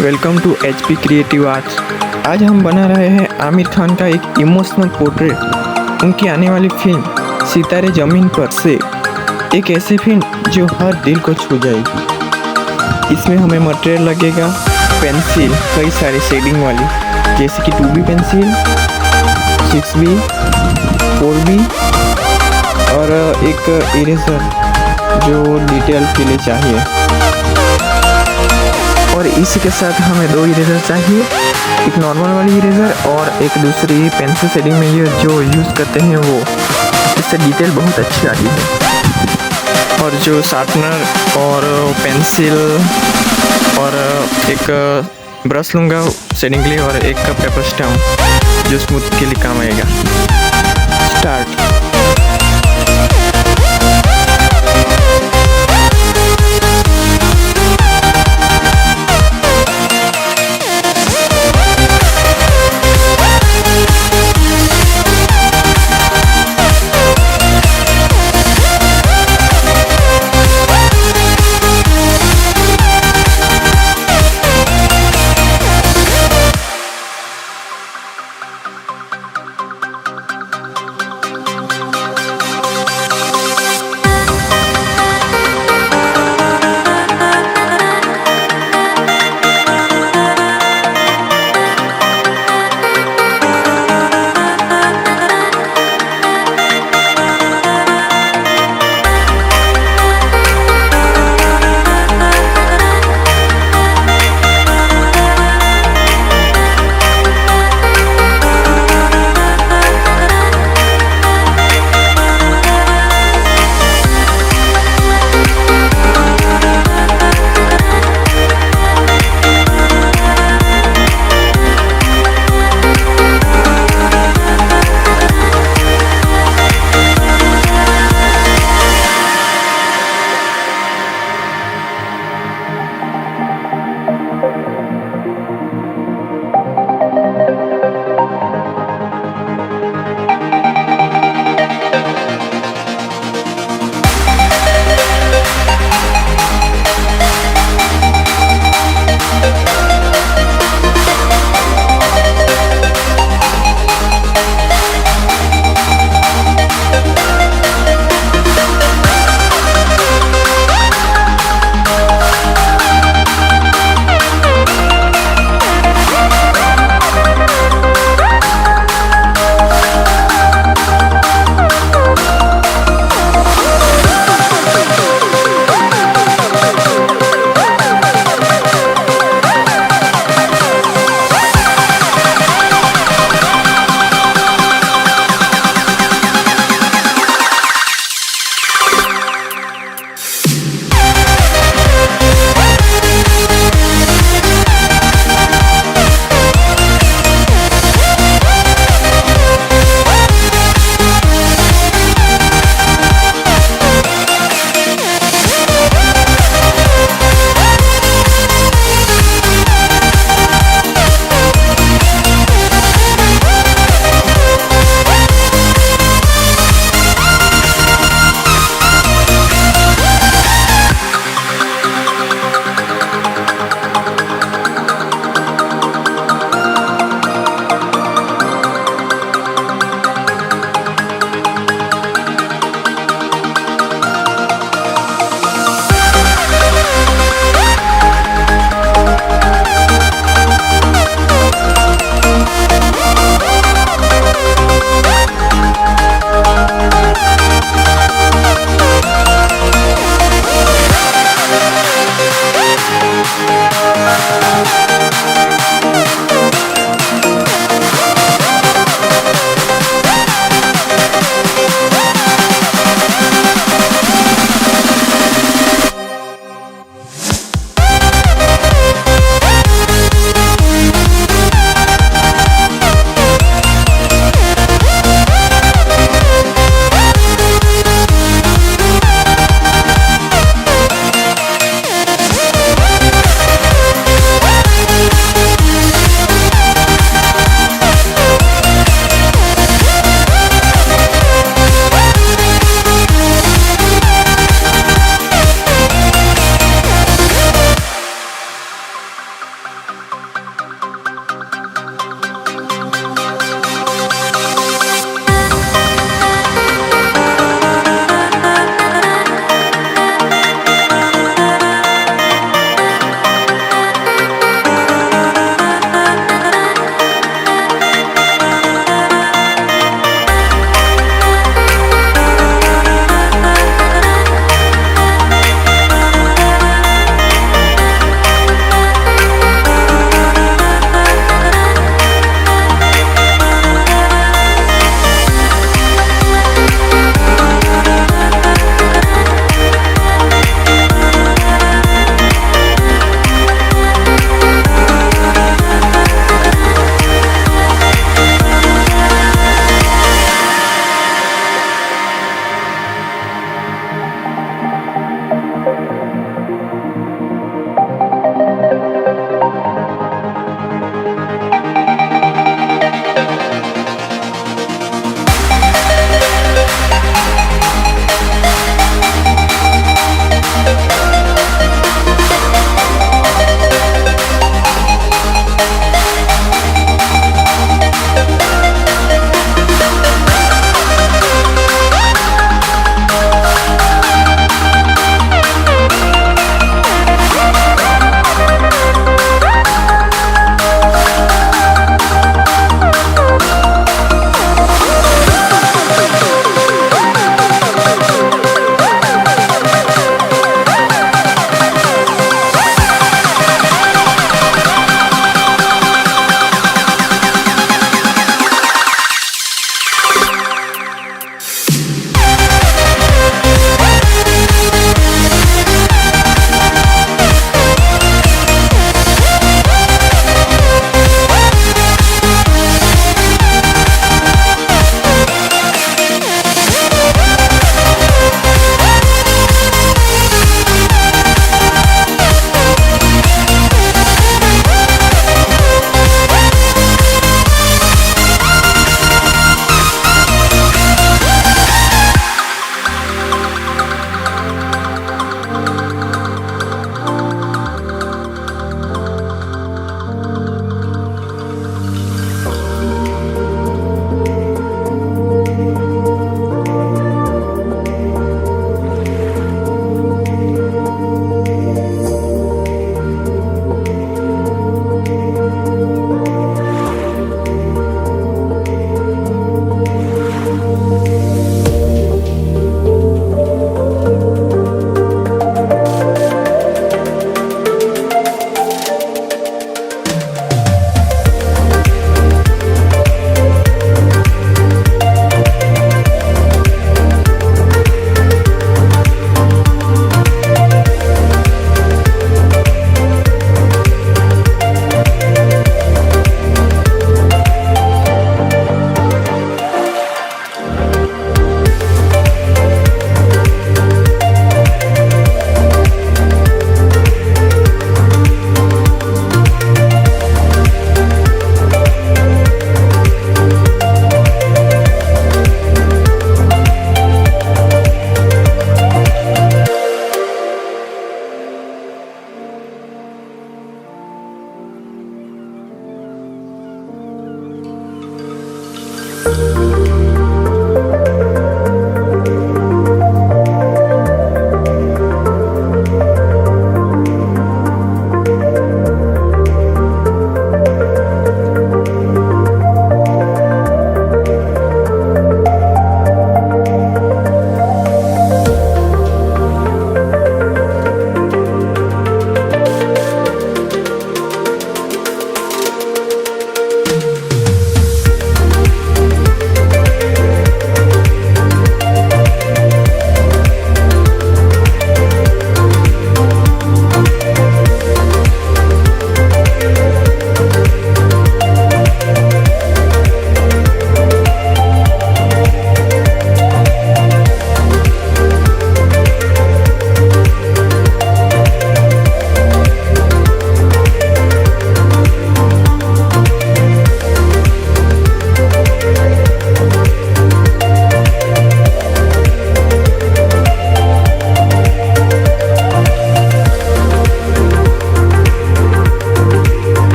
Welcome to HP creative arts. आज हम बना रहे हैं आमिर खान का एक इमोशनल पोर्ट्रेट उनकी आने वाली फिल्म सितारे ज़मीन पर से। एक ऐसी फिल्म जो हर दिल को छू जाएगी। इसमें हमें मटेरियल लगेगा पेंसिल, कई सारी शेडिंग वाली, जैसे कि 2B पेंसिल, 6B, 4B और एक इरेजर जो डिटेल के लिए चाहिए। और इसी के साथ हमें 2 इरेजर चाहिए, एक नॉर्मल वाली इरेजर और एक दूसरी पेंसिल शेडिंग में ये जो यूज़ करते हैं वो, इससे डिटेल बहुत अच्छी आ रही है। और जो शार्पनर और पेंसिल और एक ब्रश लूँगा शेडिंग के लिए और एक पेपर स्टम्प जो स्मूथ के लिए काम आएगा। Start.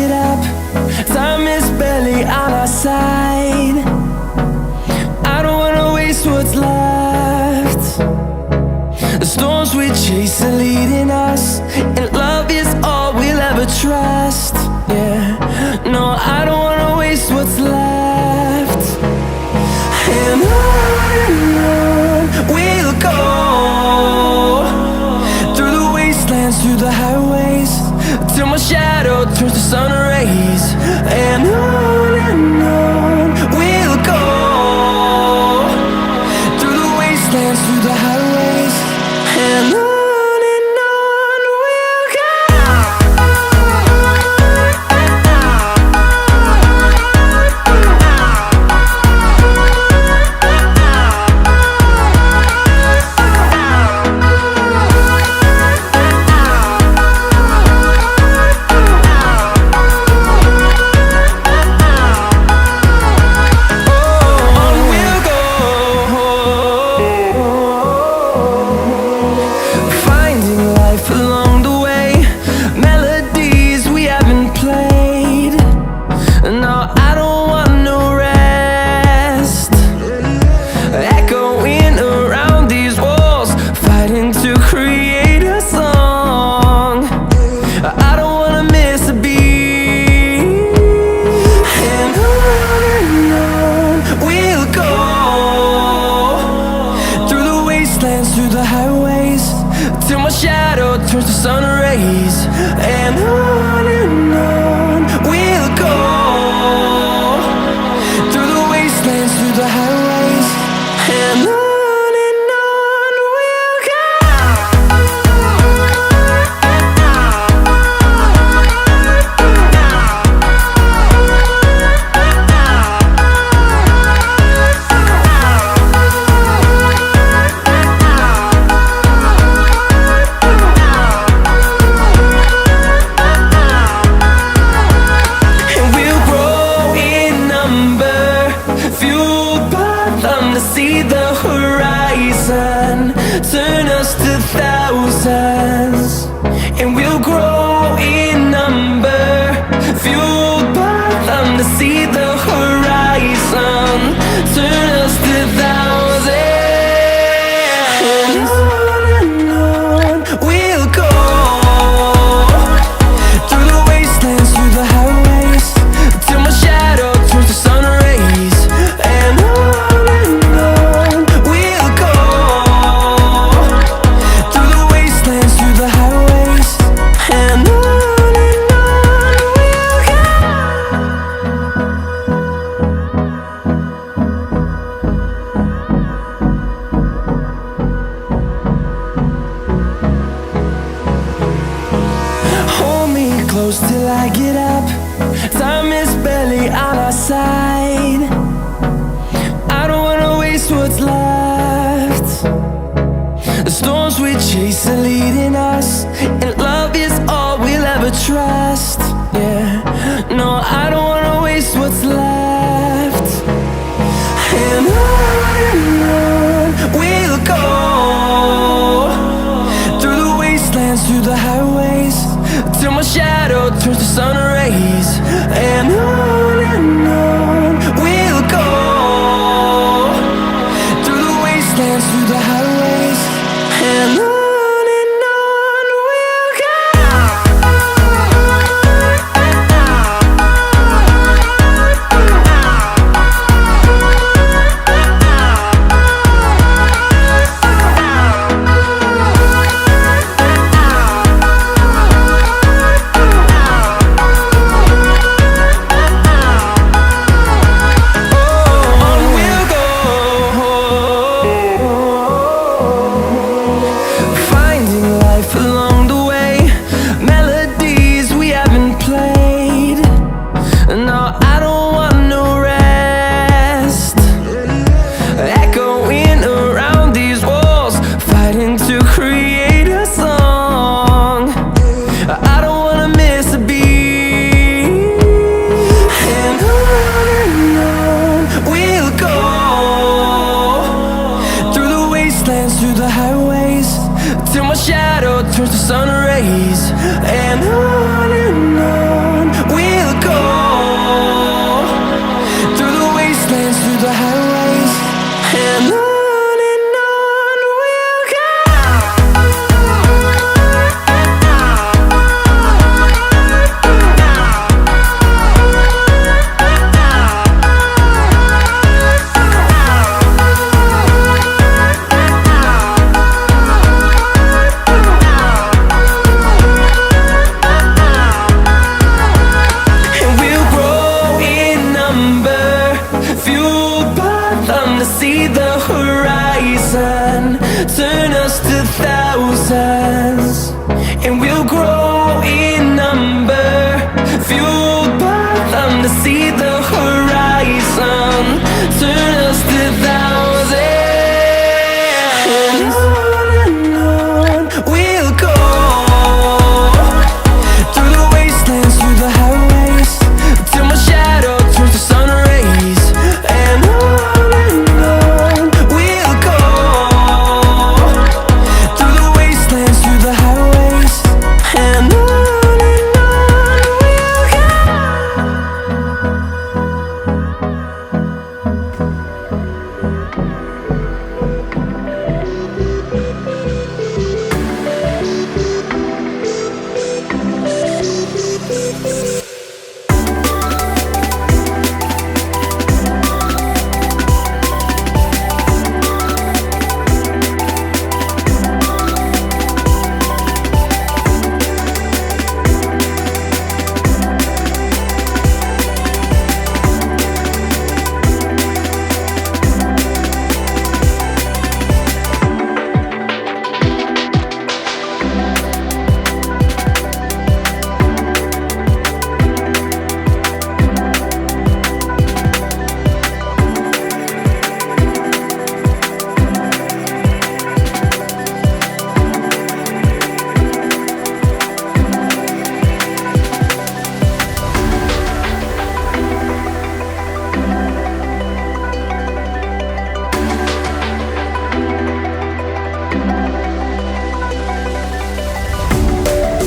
get up. Time is barely on our side. I don't wanna waste what's left. The storms we chase are leading us, and love is all we'll ever trust. Yeah, no, I don't wanna waste what's left. And on we'll go, through the wastelands, through the highways, till my shadow turns to sun rays. And on we'll go, through the wastelands, through the highways, and on we'll go. Through the highways, till my shadow turns to sun rays. And on we'll go, through the wastelands, through the highways, and on we'll go. See the horizon turn us to thousands, and we'll grow in number, fueled by them. To see the horizon turn us to thousands, and on we'll go, through the wastelands, through the highways, till my shadow turns to sun rays. And close till I get up. Time is barely on our side. I don't wanna waste what's left. The storms we chase are leading us, and love is all we'll ever trust. Yeah, no, I don't wanna waste what's left. And on we'll go, through the wastelands, through the highways, till my shadow turns to sun rays. And on we'll go, through the wastelands, through the highways, and on we'll go.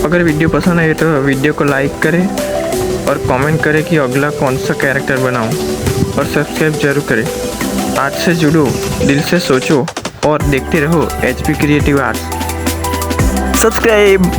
अगर video पसंद आए तो video को like करें और comment करें कि अगला कौन सा कैरेक्टर बनाऊं, और सब्सक्राइब जरूर करें। आज से जुड़ो, दिल से सोचो और देखते रहो HP क्रिएटिव आर्ट्स। सब्सक्राइब।